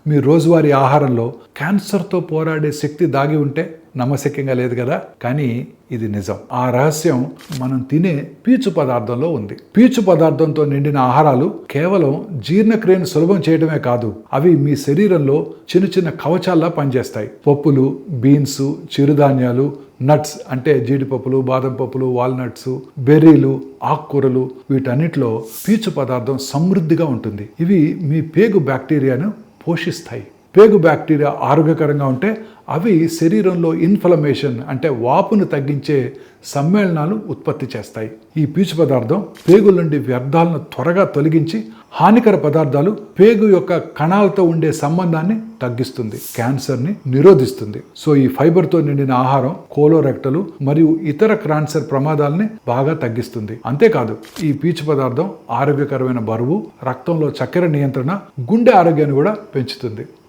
మీ రోజువారీ ఆహారంలో క్యాన్సర్తో పోరాడే శక్తి దాగి ఉంటే నమ్మశక్యంగా లేదు కదా, కానీ ఇది నిజం. ఆ రహస్యం మనం తినే పీచు పదార్థంలో ఉంది. పీచు పదార్థంతో నిండిన ఆహారాలు కేవలం జీర్ణక్రియను సులభం చేయడమే కాదు, అవి మీ శరీరంలో చిన్న చిన్న కవచాల్లా పనిచేస్తాయి. పప్పులు, బీన్స్, చిరుధాన్యాలు, నట్స్ అంటే జీడిపప్పులు, బాదం పప్పులు, వాల్నట్స్, బెర్రీలు, ఆకుకూరలు, వీటన్నిటిలో పీచు పదార్థం సమృద్ధిగా ఉంటుంది. ఇవి మీ పేగు బ్యాక్టీరియాను పోషిస్తాయి. పేగు బ్యాక్టీరియా ఆరోగ్యకరంగా ఉంటే అవి శరీరంలో ఇన్ఫ్లమేషన్ అంటే వాపును తగ్గించే సమ్మేళనాలు ఉత్పత్తి చేస్తాయి. ఈ పీచు పదార్థం పేగుల నుండి వ్యర్థాలను త్వరగా తొలగించి హానికర పదార్థాలు పేగు యొక్క కణాలతో ఉండే సంబంధాన్ని తగ్గిస్తుంది, క్యాన్సర్ని నిరోధిస్తుంది. సో ఈ ఫైబర్తో నిండిన ఆహారం కోలోరెక్టలు మరియు ఇతర క్యాన్సర్ ప్రమాదాలని బాగా తగ్గిస్తుంది. అంతేకాదు ఈ పీచు పదార్థం ఆరోగ్యకరమైన బరువు, రక్తంలో చక్కెర నియంత్రణ, గుండె ఆరోగ్యాన్ని కూడా పెంచుతుంది.